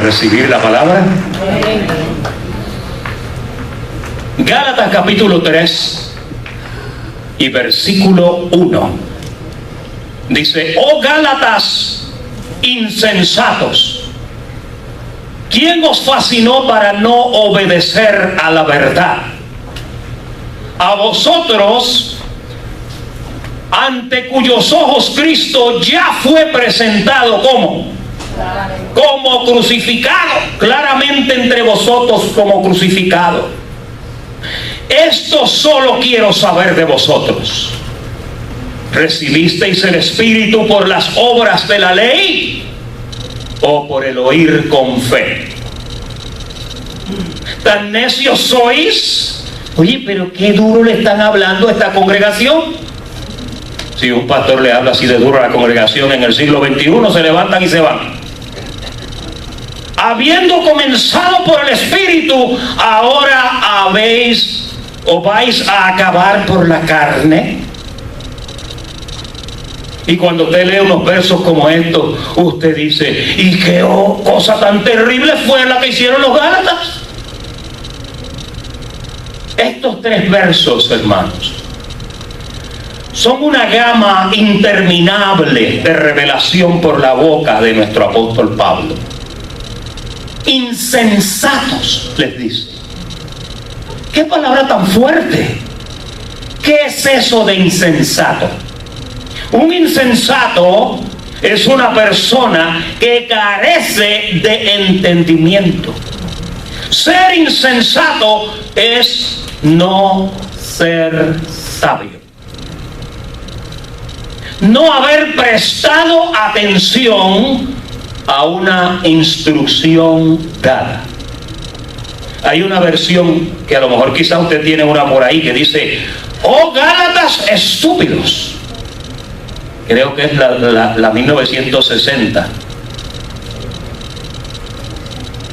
recibir la palabra? Gálatas capítulo 3 y versículo 1 dice: oh Gálatas insensatos, ¿quién os fascinó para no obedecer a la verdad? A vosotros, ante cuyos ojos Cristo ya fue presentado como crucificado, claramente entre vosotros como crucificado. Esto solo quiero saber de vosotros: ¿recibisteis el Espíritu por las obras de la ley o por el oír con fe? ¿Tan necios sois? Oye, pero qué duro le están hablando a esta congregación. Si un pastor le habla así de duro a la congregación en el siglo XXI, se levantan y se van. Habiendo comenzado por el Espíritu, ahora vais a acabar por la carne. Y cuando usted lee unos versos como estos, usted dice: ¿y qué cosa tan terrible fue la que hicieron los Gálatas? Estos 3 versos, hermanos, son una gama interminable de revelación por la boca de nuestro apóstol Pablo. Insensatos, les dice. ¿Qué palabra tan fuerte? ¿Qué es eso de insensato? Un insensato es una persona que carece de entendimiento. Ser insensato es no ser sabio. No haber prestado atención a una instrucción dada. Hay una versión que a lo mejor quizá usted tiene una por ahí que dice: oh Gálatas estúpidos. Creo que es la 1960.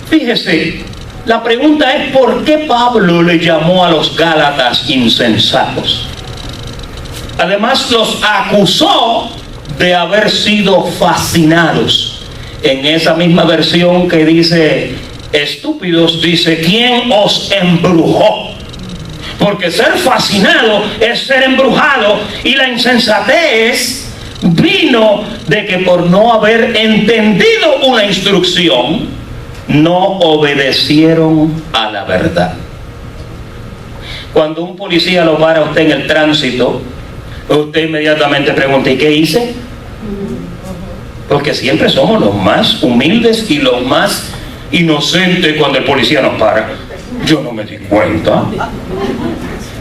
Fíjese, la pregunta es: ¿por qué Pablo le llamó a los Gálatas insensatos? Además, los acusó de haber sido fascinados. En esa misma versión que dice estúpidos, dice: ¿quién os embrujó? Porque ser fascinado es ser embrujado, y la insensatez vino de que por no haber entendido una instrucción, no obedecieron a la verdad. Cuando un policía lo para a usted en el tránsito, usted inmediatamente pregunta: ¿y qué hice? Porque siempre somos los más humildes y los más inocentes cuando el policía nos para. Yo no me di cuenta.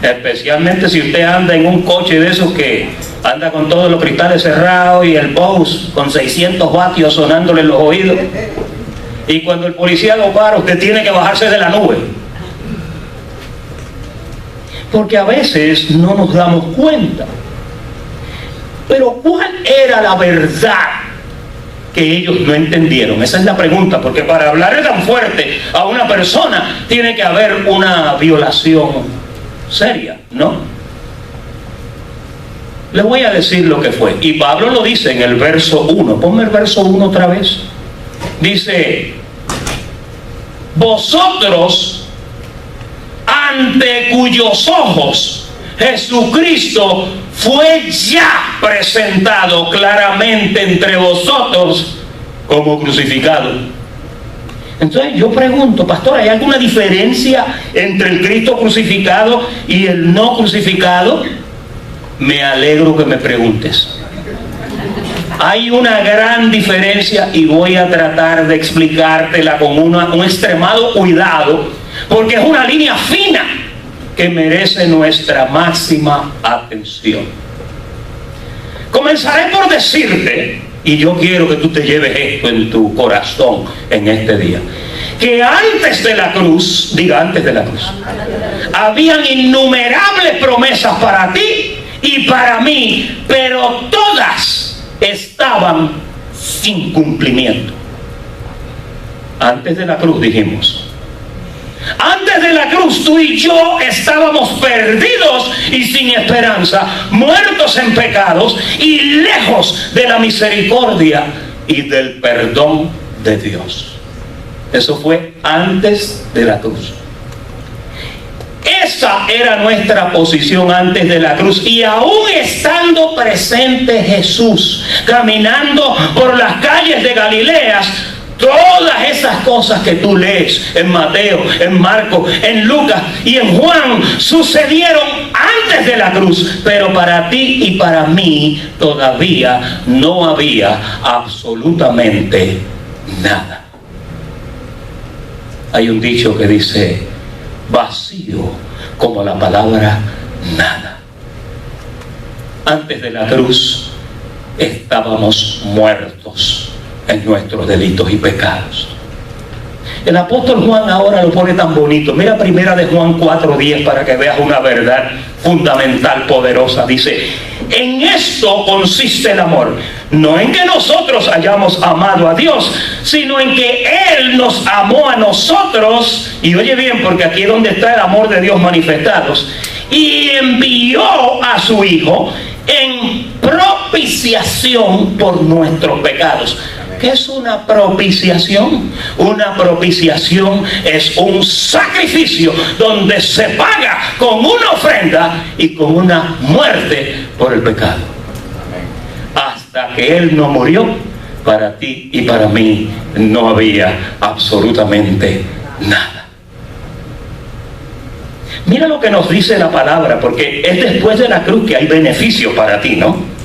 Especialmente si usted anda en un coche de esos que anda con todos los cristales cerrados y el Bose con 600 vatios sonándole en los oídos. Y cuando el policía lo para, usted tiene que bajarse de la nube. Porque a veces no nos damos cuenta. Pero ¿cuál era la verdad que ellos no entendieron? Esa es la pregunta, porque para hablarle tan fuerte a una persona tiene que haber una violación seria, ¿no? Les voy a decir lo que fue. Y Pablo lo dice en el verso 1. Ponme el verso 1 otra vez. Dice: vosotros, ante cuyos ojos Jesucristo fue ya presentado claramente entre vosotros como crucificado. Entonces yo pregunto: pastor, ¿hay alguna diferencia entre el Cristo crucificado y el no crucificado? Me alegro que me preguntes. Hay una gran diferencia y voy a tratar de explicártela con un extremado cuidado, porque es una línea fina que merece nuestra máxima atención. Comenzaré por decirte, y yo quiero que tú te lleves esto en tu corazón en este día, que antes de la cruz, diga antes de la cruz, habían innumerables promesas para ti y para mí, pero todas estaban sin cumplimiento. Antes de la cruz, dijimos. Antes de la cruz, tú y yo estábamos perdidos y sin esperanza, muertos en pecados y lejos de la misericordia y del perdón de Dios. Eso fue antes de la cruz. Esa era nuestra posición antes de la cruz. Y aún estando presente Jesús, caminando por las calles de Galilea, todas esas cosas que tú lees en Mateo, en Marcos, en Lucas y en Juan sucedieron antes de la cruz. Pero para ti y para mí todavía no había absolutamente nada. Hay un dicho que dice: vacío como la palabra nada. Antes de la cruz estábamos muertos en nuestros delitos y pecados. El apóstol Juan ahora lo pone tan bonito. Mira primera de Juan 4:10 para que veas una verdad fundamental, poderosa. Dice: en esto consiste el amor, no en que nosotros hayamos amado a Dios, sino en que Él nos amó a nosotros. Y oye bien, porque aquí es donde está el amor de Dios manifestados. Y envió a su Hijo en propiciación por nuestros pecados. ¿Qué es una propiciación? Una propiciación es un sacrificio donde se paga con una ofrenda y con una muerte por el pecado. Hasta que Él no murió, para ti y para mí no había absolutamente nada. Mira lo que nos dice la palabra, porque es después de la cruz que hay beneficio para ti, ¿no?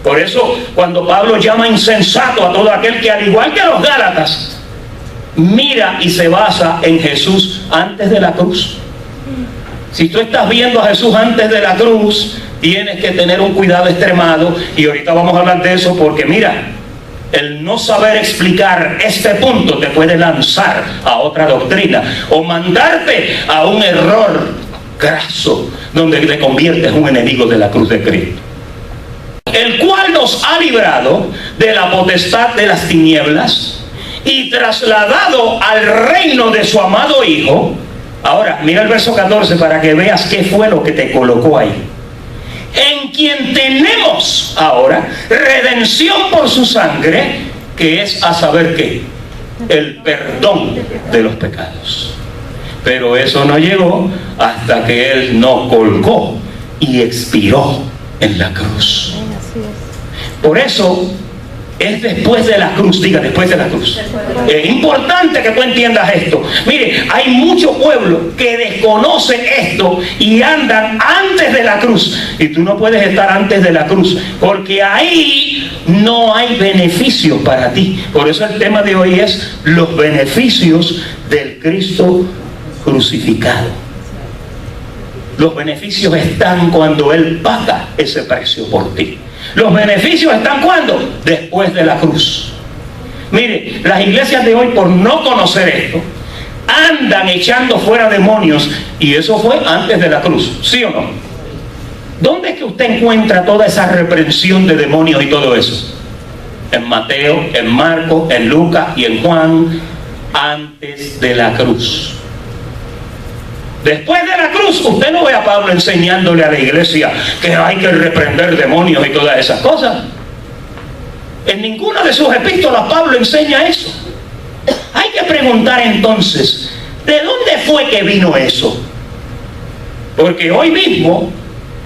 Por eso, cuando Pablo llama insensato a todo aquel que, al igual que los Gálatas, mira y se basa en Jesús antes de la cruz. Si tú estás viendo a Jesús antes de la cruz, tienes que tener un cuidado extremado. Y ahorita vamos a hablar de eso, porque mira, el no saber explicar este punto te puede lanzar a otra doctrina o mandarte a un error graso donde te conviertes en un enemigo de la cruz de Cristo, el cual nos ha librado de la potestad de las tinieblas y trasladado al reino de su amado Hijo. Ahora, mira el verso 14 para que veas qué fue lo que te colocó ahí. En quien tenemos ahora redención por su sangre, que es a saber qué, el perdón de los pecados. Pero eso no llegó hasta que Él no colgó y expiró en la cruz. Por eso es después de la cruz. Diga, después de la cruz. Es importante que tú entiendas esto. Mire, hay mucho pueblo que desconocen esto y andan antes de la cruz. Y tú no puedes estar antes de la cruz, porque ahí no hay beneficios para ti. Por eso el tema de hoy es los beneficios del Cristo crucificado. Los beneficios están cuando Él paga ese precio por ti. Los beneficios están ¿cuándo? Después de la cruz. Mire, las iglesias de hoy, por no conocer esto, andan echando fuera demonios, y eso fue antes de la cruz, ¿sí o no? ¿Dónde es que usted encuentra toda esa reprensión de demonios y todo eso? En Mateo, en Marcos, en Lucas y en Juan, antes de la cruz. Después de la cruz, usted no ve a Pablo enseñándole a la iglesia que hay que reprender demonios y todas esas cosas. En ninguna de sus epístolas Pablo enseña eso. Hay que preguntar entonces, ¿de dónde fue que vino eso? Porque hoy mismo,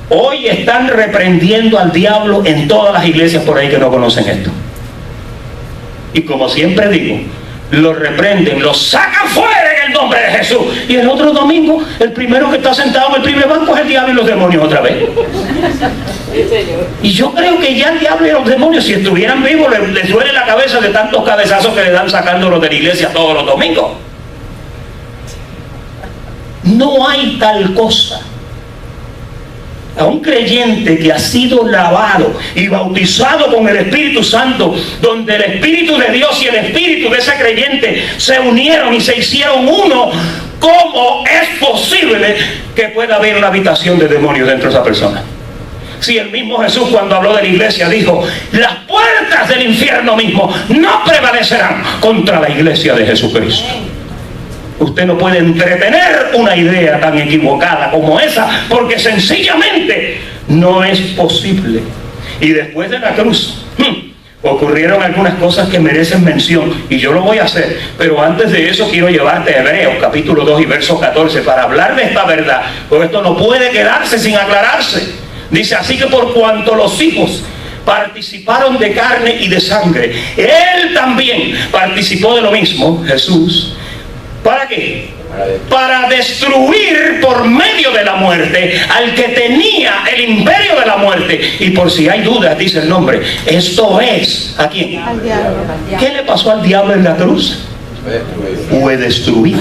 hoy están reprendiendo al diablo en todas las iglesias por ahí que no conocen esto. Y como siempre digo, lo reprenden, lo sacan fuera en el nombre de Jesús. Y el otro domingo, el primero que está sentado en el primer banco es el diablo y los demonios otra vez. Y yo creo que ya el diablo y los demonios, si estuvieran vivos, les duele la cabeza de tantos cabezazos que le dan sacándolos de la iglesia todos los domingos. No hay tal cosa. A un creyente que ha sido lavado y bautizado con el Espíritu Santo, donde el Espíritu de Dios y el Espíritu de ese creyente se unieron y se hicieron uno, ¿cómo es posible que pueda haber una habitación de demonios dentro de esa persona? Si el mismo Jesús, cuando habló de la iglesia, dijo: las puertas del infierno mismo no prevalecerán contra la iglesia de Jesucristo. Usted no puede entretener una idea tan equivocada como esa, porque sencillamente no es posible. Y después de la cruz, ocurrieron algunas cosas que merecen mención y yo lo voy a hacer, pero antes de eso quiero llevarte a Hebreos capítulo 2 y verso 14 para hablar de esta verdad, porque esto no puede quedarse sin aclararse. Dice: así que por cuanto los hijos participaron de carne y de sangre, Él también participó de lo mismo, Jesús. ¿Para qué? Para destruir por medio de la muerte al que tenía el imperio de la muerte. Y por si hay dudas, dice el nombre, esto es, ¿a quién? Al diablo. ¿Qué le pasó al diablo en la cruz? Fue destruido.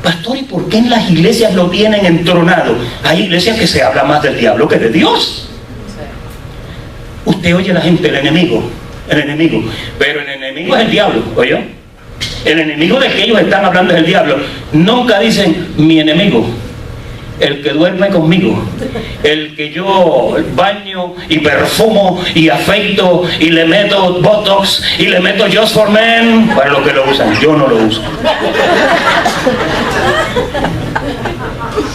Pastor, ¿y por qué en las iglesias lo tienen entronado? Hay iglesias que se habla más del diablo que de Dios. Usted oye a la gente, el enemigo, pero el enemigo es el diablo, ¿oyó? El enemigo del que ellos están hablando es el diablo. Nunca dicen mi enemigo, el que duerme conmigo, el que yo baño y perfumo y afeito y le meto botox y le meto Just for Men, para los que lo usan. Yo no lo uso.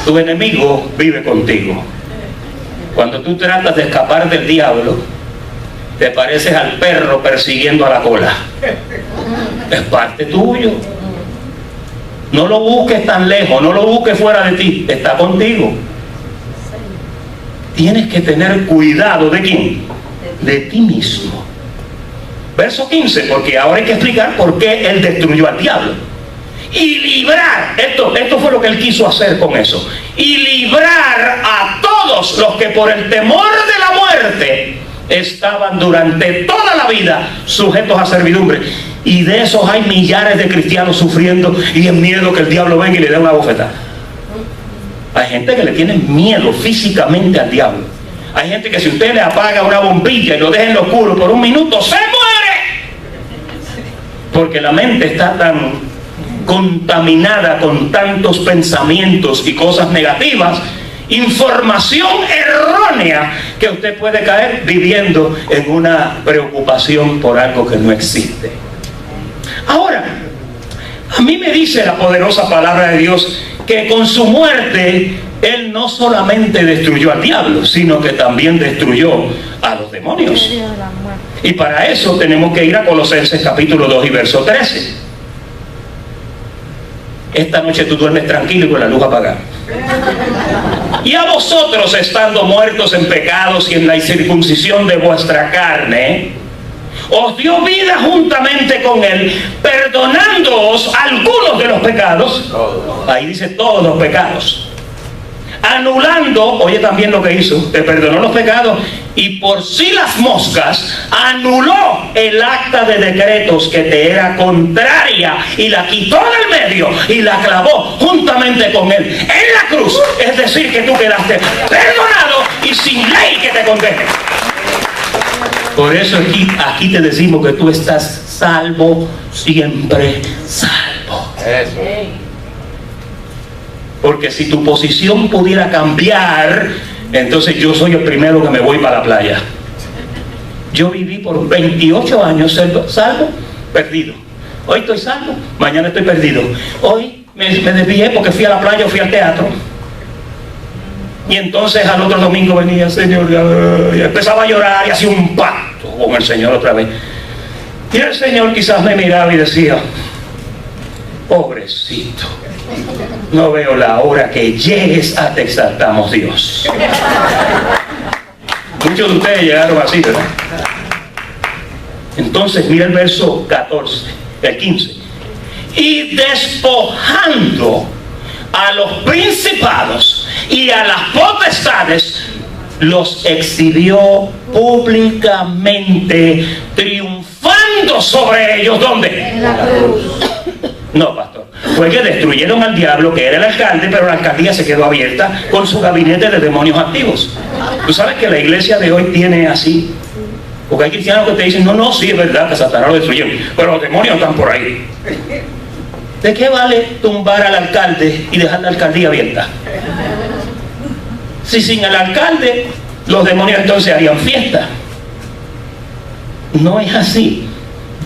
Tu enemigo vive contigo. Cuando tú tratas de escapar del diablo, te pareces al perro persiguiendo a la cola. Es parte tuyo. No lo busques tan lejos, no lo busques fuera de ti, está contigo. Tienes que tener cuidado ¿de quién? De ti mismo. Verso 15, porque ahora hay que explicar por qué Él destruyó al diablo. Y librar, esto fue lo que Él quiso hacer con eso, y librar a todos los que por el temor de la muerte estaban durante toda la vida sujetos a servidumbre. Y de esos hay millares de cristianos sufriendo y en miedo que el diablo venga y le dé una bofetada. Hay gente que le tiene miedo físicamente al diablo. Hay gente que si usted le apaga una bombilla y lo deja en lo oscuro por un minuto, ¡se muere! Porque la mente está tan contaminada con tantos pensamientos y cosas negativas, información errónea, que usted puede caer viviendo en una preocupación por algo que no existe. Ahora, a mí me dice la poderosa palabra de Dios que con su muerte Él no solamente destruyó al diablo, sino que también destruyó a los demonios. Y para eso tenemos que ir a Colosenses capítulo 2 y verso 13. Esta noche tú duermes tranquilo y con la luz apagada. Y a vosotros, estando muertos en pecados y en la incircuncisión de vuestra carne, os dio vida juntamente con Él, perdonándoos algunos de los pecados. Ahí dice todos los pecados. Anulando, oye también lo que hizo, te perdonó los pecados y por si las moscas anuló el acta de decretos que te era contraria y la quitó del medio y la clavó juntamente con Él en la cruz. Es decir, que tú quedaste perdonado y sin ley que te condene. Por eso aquí te decimos que tú estás salvo, siempre salvo. Eso. Porque si tu posición pudiera cambiar, entonces yo soy el primero que me voy para la playa. Yo viví por 28 años salvo, perdido. Hoy estoy salvo, mañana estoy perdido. Hoy me desvié porque fui a la playa o fui al teatro. Y entonces al otro domingo venía, Señor, y empezaba a llorar y hacía un pacto con el Señor otra vez. Y el Señor quizás me miraba y decía, pobrecito, no veo la hora que llegues a te exaltamos, Dios. Muchos de ustedes llegaron así, ¿verdad? Entonces mira el verso 14, el 15. Y despojando a los principados y a las potestades, los exhibió públicamente, triunfando sobre ellos. ¿Dónde? En la cruz. No, pastor. Fue que destruyeron al diablo, que era el alcalde, pero la alcaldía se quedó abierta con su gabinete de demonios activos. Tú sabes que la iglesia de hoy tiene así. Porque hay cristianos que te dicen, no, sí es verdad que Satanás lo destruyeron, pero los demonios están por ahí. ¿De qué vale tumbar al alcalde y dejar la alcaldía abierta? Si sin el alcalde los demonios entonces harían fiesta. No es así.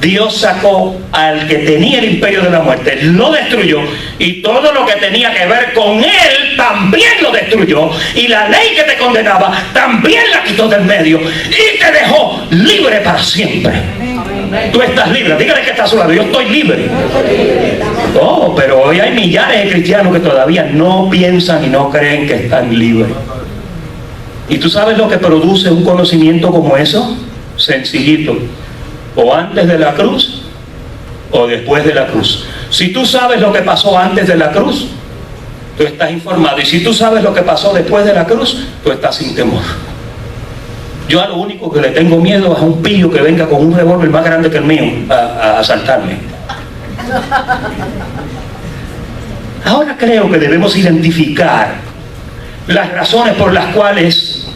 Dios sacó al que tenía el imperio de la muerte, lo destruyó, y todo lo que tenía que ver con él también lo destruyó, y la ley que te condenaba también la quitó del medio y te dejó libre para siempre. Tú estás libre. Dígale que está a su lado: yo estoy libre. Oh, pero hoy hay millares de cristianos que todavía no piensan y no creen que están libres. ¿Y tú sabes lo que produce un conocimiento como eso? Sencillito: o antes de la cruz o después de la cruz. Si tú sabes lo que pasó antes de la cruz, tú estás informado. Y si tú sabes lo que pasó después de la cruz, tú estás sin temor. Yo a lo único que le tengo miedo es a un pillo que venga con un revólver más grande que el mío a asaltarme. Ahora creo que debemos identificar las razones por las cuales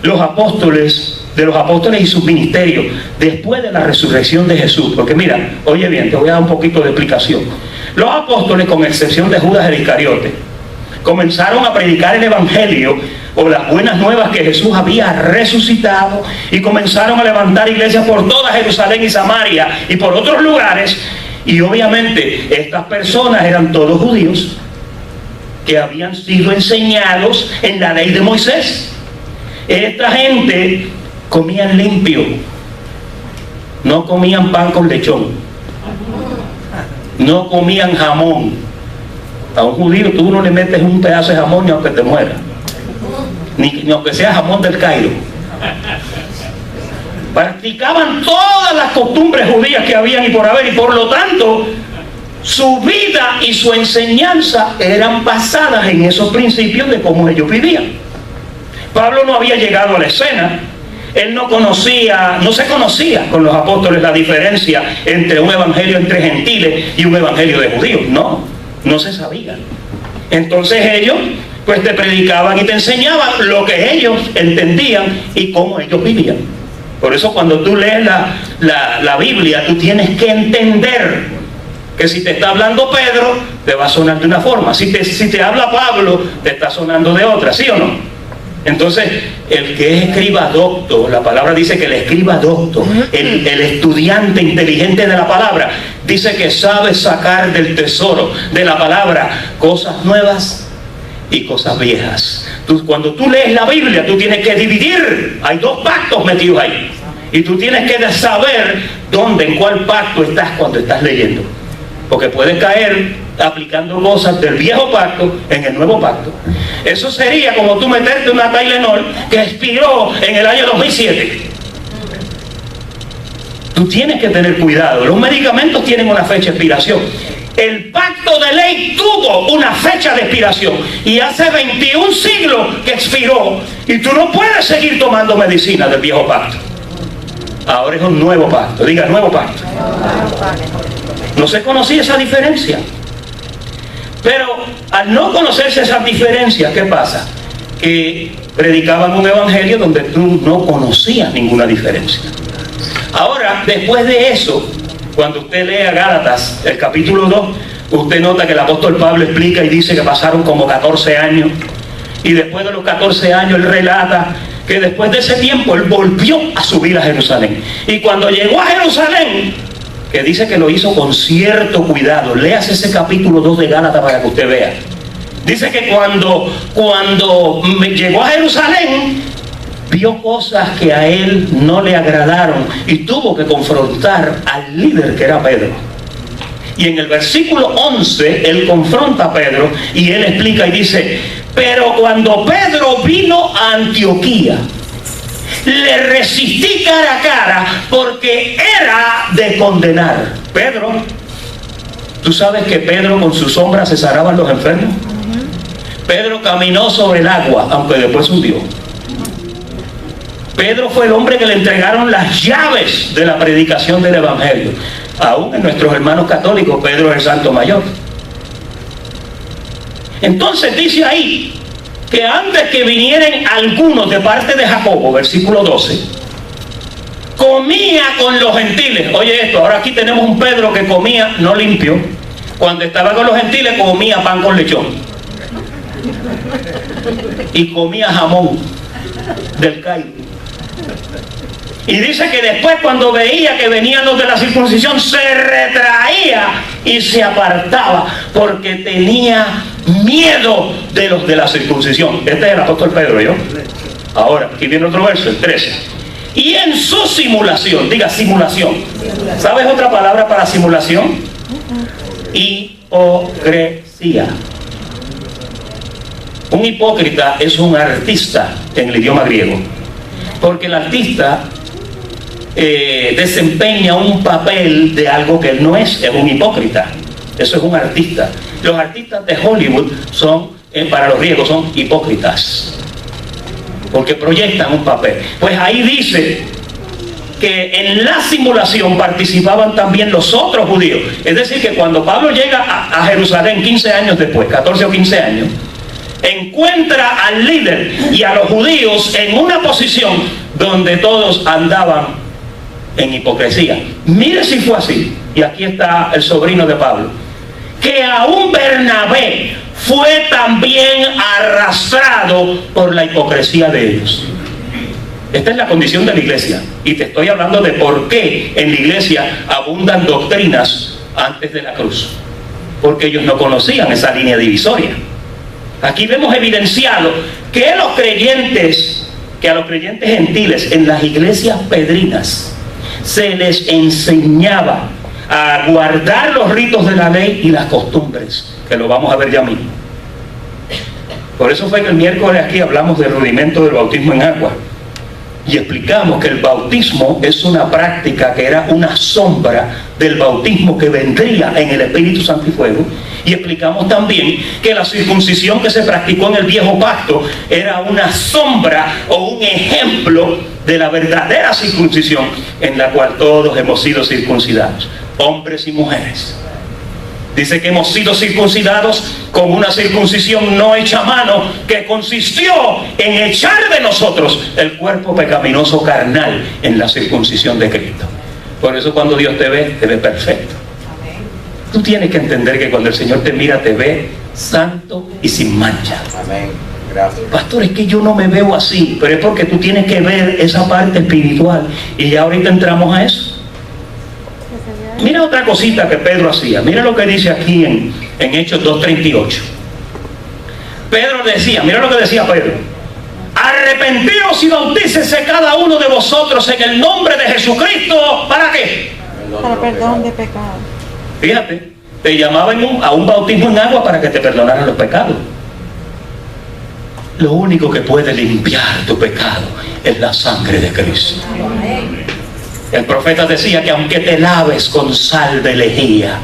los apóstoles y sus ministerios, después de la resurrección de Jesús, porque mira, oye bien, te voy a dar un poquito de explicación. Los apóstoles, con excepción de Judas el Iscariote, comenzaron a predicar el evangelio o las buenas nuevas que Jesús había resucitado, y comenzaron a levantar iglesias por toda Jerusalén y Samaria y por otros lugares. Y obviamente estas personas eran todos judíos que habían sido enseñados en la ley de Moisés. Esta gente comían limpio, no comían pan con lechón, no comían jamón. A un judío tú no le metes un pedazo de jamón ni aunque te muera, ni aunque sea jamón del Cairo. Practicaban todas las costumbres judías que habían y por haber, y por lo tanto su vida y su enseñanza eran basadas en esos principios de cómo ellos vivían. Pablo no había llegado a la escena. Él no se conocía con los apóstoles la diferencia entre un evangelio entre gentiles y un evangelio de judíos. No se sabía. Entonces ellos pues te predicaban y te enseñaban lo que ellos entendían y cómo ellos vivían. Por eso cuando tú lees la Biblia, tú tienes que entender que si te está hablando Pedro, te va a sonar de una forma. Si te habla Pablo, te está sonando de otra, ¿sí o no? Entonces, el que es escriba docto, la palabra dice que el escriba docto, el estudiante inteligente de la palabra, dice que sabe sacar del tesoro de la palabra cosas nuevas y cosas viejas. Cuando tú lees la Biblia, tú tienes que dividir. Hay dos pactos metidos ahí. Y tú tienes que saber en cuál pacto estás cuando estás leyendo. Porque puedes caer aplicando cosas del viejo pacto en el nuevo pacto. Eso sería como tú meterte una Tylenol que expiró en el año 2007. Tú tienes que tener cuidado. Los medicamentos tienen una fecha de expiración. El pacto de ley tuvo una fecha de expiración y hace 21 siglos que expiró, y tú no puedes seguir tomando medicina del viejo pacto. Ahora es un nuevo pacto. Diga, nuevo pacto. No se conocía esa diferencia. Pero al no conocerse esas diferencias, ¿qué pasa? Que predicaban un evangelio donde tú no conocías ninguna diferencia. Ahora, después de eso, cuando usted lea Gálatas, el capítulo 2, usted nota que el apóstol Pablo explica y dice que pasaron como 14 años. Y después de los 14 años, él relata que después de ese tiempo, él volvió a subir a Jerusalén. Y cuando llegó a Jerusalén, que dice que lo hizo con cierto cuidado. Léase ese capítulo 2 de Gálatas para que usted vea. Dice que cuando llegó a Jerusalén, vio cosas que a él no le agradaron y tuvo que confrontar al líder, que era Pedro. Y en el versículo 11, él confronta a Pedro y él explica y dice: pero cuando Pedro vino a Antioquía, le resistí cara a cara porque era de condenar. Pedro, ¿tú sabes que Pedro con su sombra se sanaban los enfermos? Pedro caminó sobre el agua, aunque después hundió. Pedro fue el hombre que le entregaron las llaves de la predicación del evangelio. Aún en nuestros hermanos católicos, Pedro es el santo mayor. Entonces dice ahí que antes que vinieran algunos de parte de Jacobo, versículo 12, comía con los gentiles. Oye esto, ahora aquí tenemos un Pedro que comía no limpio. Cuando estaba con los gentiles comía pan con lechón y comía jamón del Cairo. Y dice que después, cuando veía que venían los de la circuncisión, se retraía y se apartaba porque tenía miedo de los de la circuncisión. Este es el apóstol Pedro, ¿yo? Ahora, aquí viene otro verso, el 13. Y en su simulación, diga simulación. ¿Sabes otra palabra para simulación? Hipocresía. Un hipócrita es un artista en el idioma griego, porque el artista desempeña un papel de algo que él no es un hipócrita. Eso es un artista. Los artistas de Hollywood son, para los griegos, son hipócritas, porque proyectan un papel. Pues ahí dice que en la simulación participaban también los otros judíos. Es decir, que cuando Pablo llega a Jerusalén 15 años después, 14 o 15 años, encuentra al líder y a los judíos en una posición donde todos andaban en hipocresía. Mire si fue así. Y aquí está el sobrino de Pablo, que aún Bernabé fue también arrastrado por la hipocresía de ellos. Esta es la condición de la iglesia, y te estoy hablando de por qué en la iglesia abundan doctrinas antes de la cruz, porque ellos no conocían esa línea divisoria. Aquí vemos evidenciado que a los creyentes gentiles en las iglesias pedrinas se les enseñaba a guardar los ritos de la ley y las costumbres, que lo vamos a ver ya mismo. Por eso fue que el miércoles aquí hablamos del rudimento del bautismo en agua, y explicamos que el bautismo es una práctica que era una sombra del bautismo que vendría en el Espíritu Santo y fuego. Y explicamos también que la circuncisión que se practicó en el viejo pacto era una sombra o un ejemplo de la verdadera circuncisión, en la cual todos hemos sido circuncidados, hombres y mujeres. Dice que hemos sido circuncidados con una circuncisión no hecha a mano, que consistió en echar de nosotros el cuerpo pecaminoso carnal en la circuncisión de Cristo. Por eso cuando Dios te ve perfecto. Tú tienes que entender que cuando el Señor te mira, te ve santo y sin mancha. Amén. Gracias. Pastor, es que yo no me veo así, pero es porque tú tienes que ver esa parte espiritual, y ya ahorita entramos a eso. Mira otra cosita que Pedro hacía. Mira lo que dice aquí en Hechos 2:38. Pedro decía, mira lo que decía Pedro: arrepentíos y bautícese cada uno de vosotros en el nombre de Jesucristo. ¿Para qué? Para perdón de pecado. Fíjate, te llamaban a un bautismo en agua para que te perdonaran los pecados. Lo único que puede limpiar tu pecado es la sangre de Cristo. El profeta decía que aunque te laves con sal de lejía,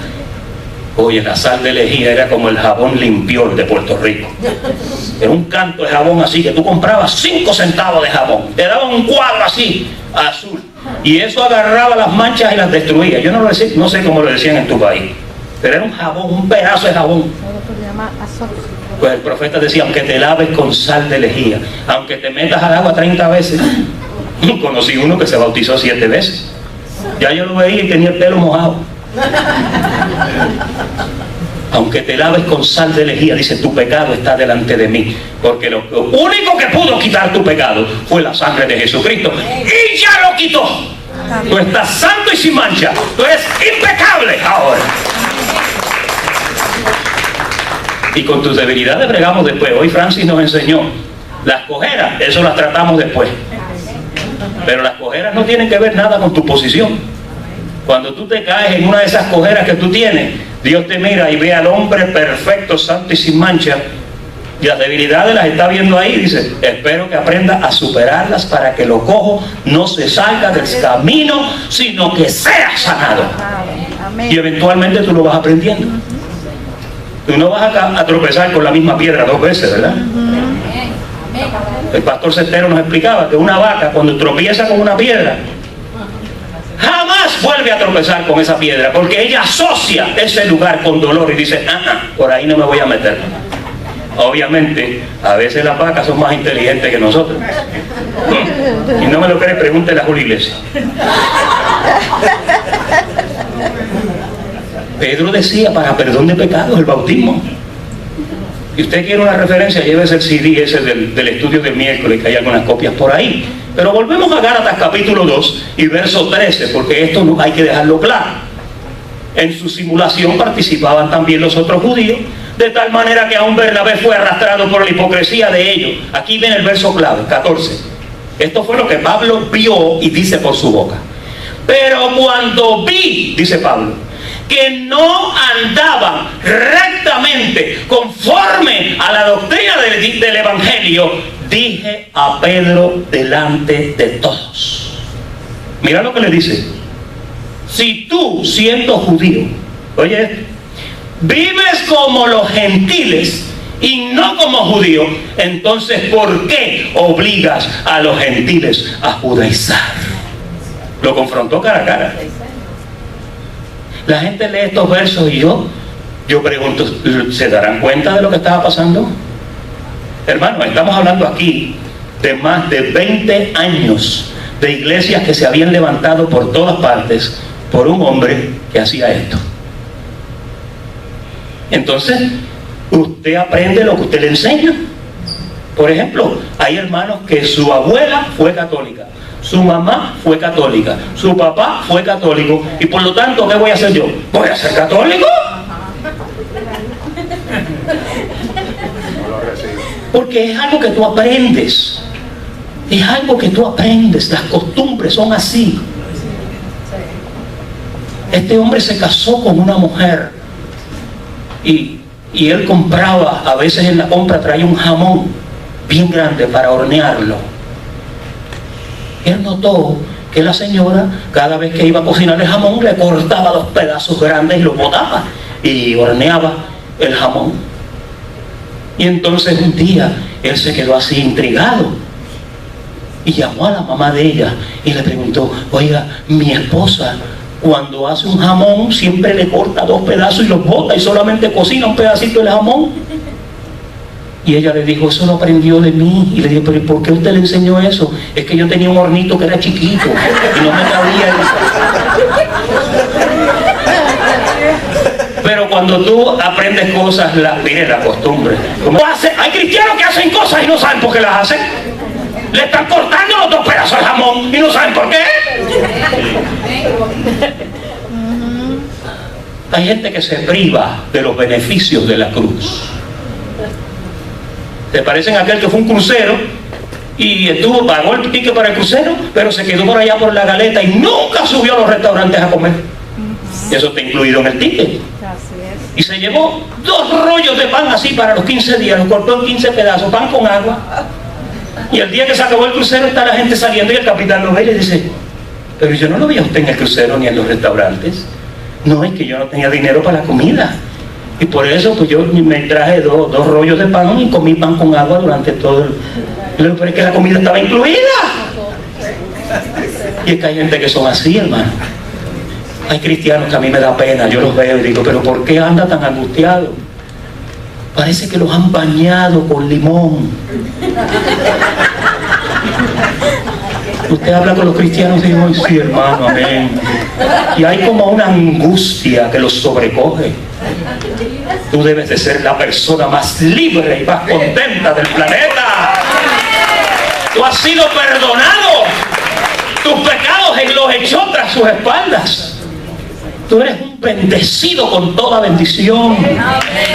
oye, la sal de lejía era como el jabón limpiol de Puerto Rico. Era un canto de jabón así, que tú comprabas 5 centavos de jabón, te daban un cuadro así, azul, y eso agarraba las manchas y las destruía. Yo no sé cómo lo decían en tu país, pero era un jabón, un pedazo de jabón. Pues el profeta decía, aunque te laves con sal de lejía, aunque te metas al agua 30 veces. Conocí uno que se bautizó 7 veces. Ya yo lo veía y tenía el pelo mojado. Aunque te laves con sal de lejía, dice, tu pecado está delante de mí, porque lo único que pudo quitar tu pecado fue la sangre de Jesucristo, y ya lo quitó. Tú estás santo y sin mancha, tú eres impecable ahora. Y con tus debilidades bregamos después. Hoy Francis nos enseñó las cojeras, eso las tratamos después. Pero las cojeras no tienen que ver nada con tu posición. Cuando tú te caes en una de esas cojeras que tú tienes, Dios te mira y ve al hombre perfecto, santo y sin mancha, y las debilidades las está viendo ahí. Dice, espero que aprenda a superarlas para que lo cojo no se salga del camino, sino que sea sanado. Y eventualmente tú lo vas aprendiendo. Tú no vas a tropezar con la misma piedra 2 veces, ¿verdad? El pastor Cestero nos explicaba que una vaca, cuando tropieza con una piedra, jamás vuelve a tropezar con esa piedra, porque ella asocia ese lugar con dolor y dice, por ahí no me voy a meter. Obviamente, a veces las vacas son más inteligentes que nosotros. Y no me lo cree, pregúntele a Julio Iglesias. Pedro decía, para perdón de pecados, el bautismo. Si usted quiere una referencia, llévese el CD ese del estudio del miércoles, que hay algunas copias por ahí. Pero volvemos a Gálatas capítulo 2 y verso 13, porque esto no hay que dejarlo claro. En su simulación participaban también los otros judíos, de tal manera que aún Bernabé fue arrastrado por la hipocresía de ellos. Aquí viene el verso clave, 14. Esto fue lo que Pablo vio y dice por su boca. Pero cuando vi, dice Pablo, que no andaban rectamente conforme a la doctrina del Evangelio, dije a Pedro delante de todos. Mira lo que le dice. Si tú, siendo judío, oye, vives como los gentiles y no como judíos, entonces ¿por qué obligas a los gentiles a judaizar? Lo confrontó cara a cara. La gente lee estos versos y yo pregunto, ¿se darán cuenta de lo que estaba pasando? Hermano, estamos hablando aquí de más de 20 años de iglesias que se habían levantado por todas partes por un hombre que hacía esto. Entonces, usted aprende lo que usted le enseña. Por ejemplo, hay hermanos que su abuela fue católica, su mamá fue católica, su papá fue católico, y por lo tanto, ¿qué voy a hacer yo? ¿Voy a ser católico? Porque es algo que tú aprendes. Es algo que tú aprendes. Las costumbres son así. Este hombre se casó con una mujer y él compraba, a veces en la compra traía un jamón bien grande para hornearlo. Él notó que la señora, cada vez que iba a cocinar el jamón, le cortaba los pedazos grandes y los botaba y horneaba el jamón. Y entonces un día él se quedó así intrigado y llamó a la mamá de ella y le preguntó: oiga, mi esposa cuando hace un jamón siempre le corta 2 pedazos y los bota y solamente cocina un pedacito del jamón. Y ella le dijo: eso lo aprendió de mí. Y le dijo: pero ¿y por qué usted le enseñó eso? Es que yo tenía un hornito que era chiquito y no me cabía Pero cuando tú aprendes cosas, mire la costumbre. Hay cristianos que hacen cosas y no saben por qué las hacen. Le están cortando los 2 pedazos de jamón y no saben por qué. Hay gente que se priva de los beneficios de la cruz. ¿Te parecen aquel que fue un crucero y pagó el ticket para el crucero, pero se quedó por allá por la Galeta y nunca subió a los restaurantes a comer? Eso está incluido en el ticket. Y se llevó 2 rollos de pan así para los 15 días, los cortó en 15 pedazos, pan con agua. Y el día que se acabó el crucero está la gente saliendo y el capitán lo ve y le dice: pero yo no lo vi a usted en el crucero ni en los restaurantes. No, es que yo no tenía dinero para la comida. Y por eso pues yo me traje 2 rollos de pan y comí pan con agua durante todo el... Pero es que la comida estaba incluida. Y es que hay gente que son así, hermano. Hay cristianos que a mí me da pena, yo los veo y digo: pero ¿por qué anda tan angustiado? Parece que los han bañado con limón. Usted habla con los cristianos y dice: sí, hermano, amén. Y hay como una angustia que los sobrecoge. Tú debes de ser la persona más libre y más contenta del planeta. Tú has sido perdonado. Tus pecados Él los echó tras sus espaldas. Tú eres un bendecido con toda bendición.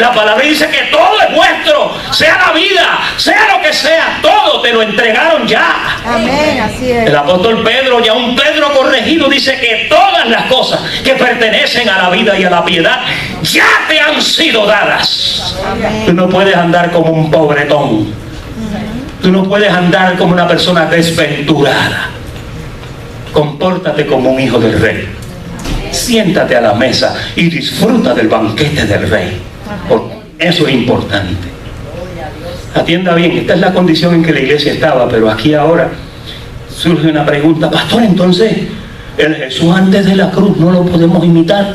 La palabra dice que todo es vuestro, sea la vida, sea lo que sea, todo te lo entregaron ya. Amén, así es. El apóstol Pedro, ya un Pedro corregido, dice que todas las cosas que pertenecen a la vida y a la piedad ya te han sido dadas. Amén. Tú no puedes andar como un pobretón. Tú no puedes andar como una persona desventurada. Compórtate como un hijo del rey. Siéntate a la mesa y disfruta del banquete del rey. Porque eso es importante. Atienda bien, esta es la condición en que la iglesia estaba, pero aquí ahora surge una pregunta: pastor, entonces el Jesús antes de la cruz no lo podemos imitar.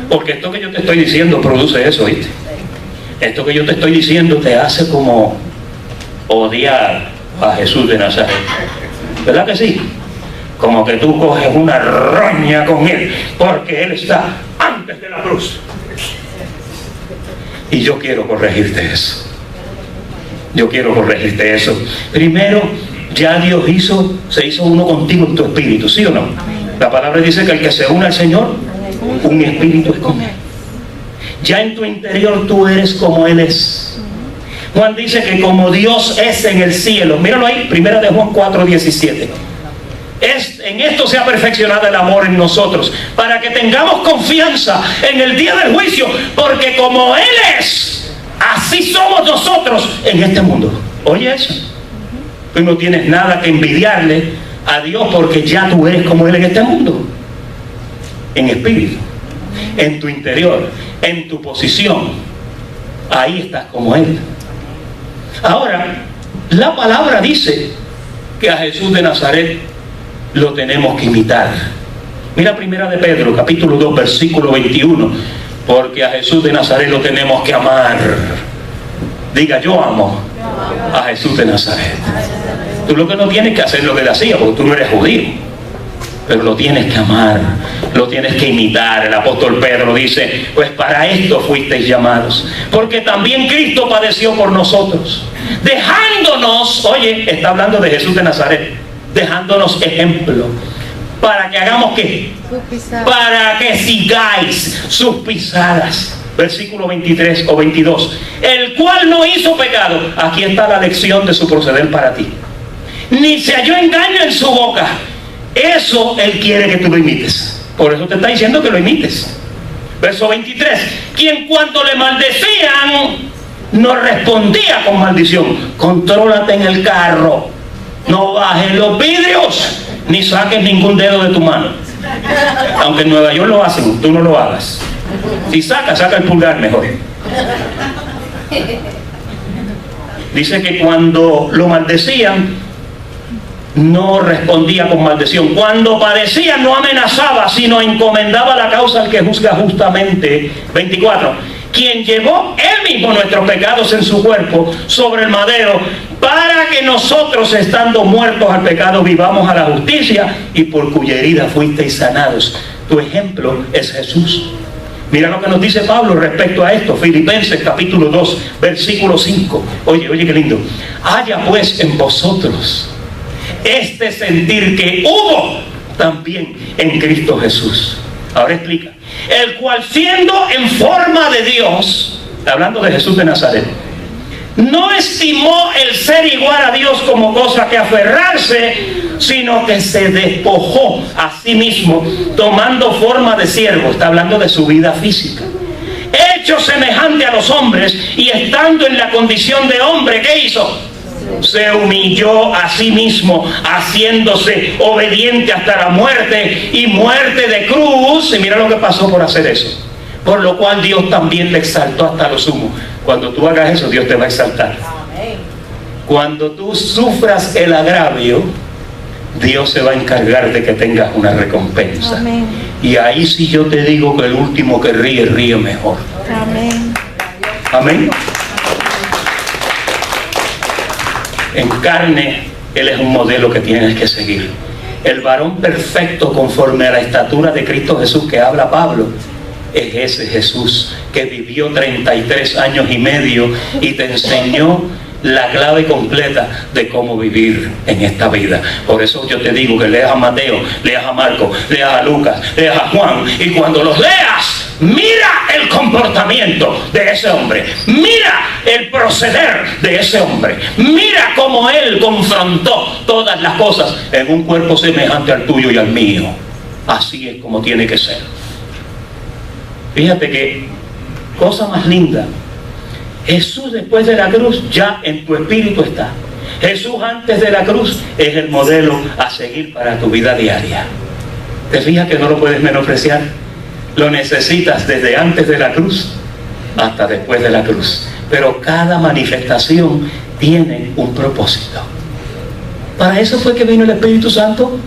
Porque esto que yo te estoy diciendo produce eso, ¿viste? Esto que yo te estoy diciendo te hace como odiar a Jesús de Nazaret. ¿Verdad que sí? Como que tú coges una roña con Él, porque Él está antes de la cruz. Y yo quiero corregirte eso. Yo quiero corregirte eso. Primero, ya Dios se hizo uno contigo en tu espíritu, ¿sí o no? La palabra dice que el que se une al Señor, un espíritu es con Él. Ya en tu interior tú eres como Él es. Juan dice que como Dios es en el cielo. Míralo ahí, 1 de Juan 4:17. En esto se ha perfeccionado el amor en nosotros, para que tengamos confianza en el día del juicio, porque como Él es, así somos nosotros en este mundo. Oye eso. Tú no tienes nada que envidiarle a Dios, porque ya tú eres como Él en este mundo. En espíritu, en tu interior, en tu posición, ahí estás como Él. Ahora, la palabra dice que a Jesús de Nazaret lo tenemos que imitar. Mira 1 de Pedro, capítulo 2, versículo 21. Porque a Jesús de Nazaret lo tenemos que amar. Diga, yo amo a Jesús de Nazaret. Tú lo que no tienes que hacer lo que él hacía, porque tú no eres judío, pero lo tienes que amar, lo tienes que imitar. El apóstol Pedro dice, pues para esto fuisteis llamados, porque también Cristo padeció por nosotros, dejándonos, oye, está hablando de Jesús de Nazaret, dejándonos ejemplo, para que hagamos ¿qué? Para que sigáis sus pisadas. Versículo 23 o 22. El cual no hizo pecado. Aquí está la lección de su proceder para ti. Ni se halló engaño en su boca. Eso Él quiere que tú lo imites. Por eso te está diciendo que lo imites. Verso 23. Quien cuando le maldecían no respondía con maldición. Contrólate en el carro. No bajes los vidrios, ni saques ningún dedo de tu mano. Aunque en Nueva York lo hacen, tú no lo hagas. Si saca el pulgar mejor. Dice que cuando lo maldecían, no respondía con maldición. Cuando padecía, no amenazaba, sino encomendaba la causa al que juzga justamente. 24. Quien llevó Él mismo nuestros pecados en su cuerpo sobre el madero, para que nosotros, estando muertos al pecado, vivamos a la justicia, y por cuya herida fuisteis sanados. Tu ejemplo es Jesús. Mira lo que nos dice Pablo respecto a esto. Filipenses capítulo 2, versículo 5. Oye qué lindo. Haya pues en vosotros este sentir que hubo también en Cristo Jesús. Ahora explica. El cual, siendo en forma de Dios, hablando de Jesús de Nazaret, no estimó el ser igual a Dios como cosa que aferrarse, sino que se despojó a sí mismo, tomando forma de siervo. Está hablando de su vida física. Hecho semejante a los hombres, y estando en la condición de hombre, ¿qué hizo? Se humilló a sí mismo, haciéndose obediente hasta la muerte, y muerte de cruz. Y mira lo que pasó por hacer eso. Por lo cual Dios también le exaltó hasta lo sumo. Cuando tú hagas eso, Dios te va a exaltar. Cuando tú sufras el agravio, Dios se va a encargar de que tengas una recompensa. Amén. Y ahí sí yo te digo que el último que ríe, ríe mejor. Amén. Amén. En carne, Él es un modelo que tienes que seguir. El varón perfecto conforme a la estatura de Cristo Jesús que habla Pablo, es ese Jesús que vivió 33 años y medio y te enseñó la clave completa de cómo vivir en esta vida. Por eso yo te digo que leas a Mateo, leas a Marcos, leas a Lucas, leas a Juan, y cuando los leas, mira el comportamiento de ese hombre, mira el proceder de ese hombre, mira cómo él confrontó todas las cosas en un cuerpo semejante al tuyo y al mío. Así es como tiene que ser. Fíjate que cosa más linda. Jesús después de la cruz ya en tu espíritu está. Jesús antes de la cruz es el modelo a seguir para tu vida diaria. ¿Te fijas que no lo puedes menospreciar? Lo necesitas desde antes de la cruz hasta después de la cruz. Pero cada manifestación tiene un propósito. Para eso fue que vino el Espíritu Santo.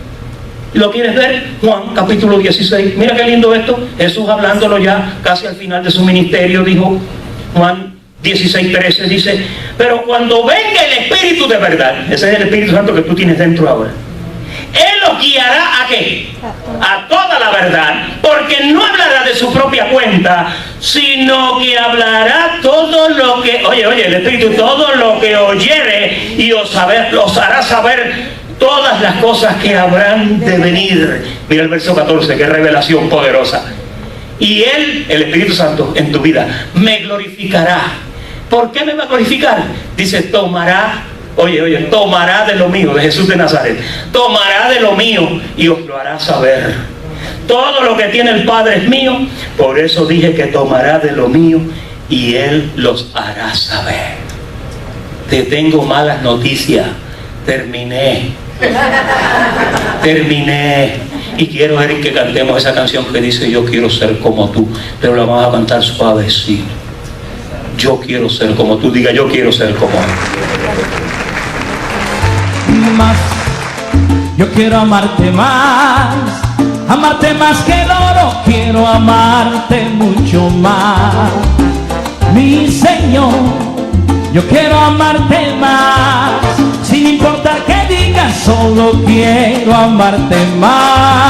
¿Lo quieres ver? Juan capítulo 16. Mira qué lindo esto. Jesús hablándolo ya casi al final de su ministerio dijo, Juan 16:13 dice, pero cuando venga el Espíritu de verdad, ese es el Espíritu Santo que tú tienes dentro ahora, Él los guiará ¿a qué? A toda la verdad, porque no hablará de su propia cuenta, sino que hablará todo lo que, oye, el Espíritu, todo lo que oyere, y os hará saber todas las cosas que habrán de venir. Mira el verso 14, qué revelación poderosa. Y Él, el Espíritu Santo, en tu vida, me glorificará. ¿Por qué me va a glorificar? Dice, tomará, tomará de lo mío, de Jesús de Nazaret. Tomará de lo mío y os lo hará saber. Todo lo que tiene el Padre es mío. Por eso dije que tomará de lo mío y Él los hará saber. Te tengo malas noticias. Terminé. Y quiero, Eric, que cantemos esa canción que dice yo quiero ser como tú, pero la vamos a cantar suavecito. Yo quiero ser como tú. Diga, yo quiero ser como tú. Más, yo quiero amarte más que el oro, quiero amarte mucho más, mi Señor. Yo quiero amarte más, sin importar qué digas, solo quiero amarte más.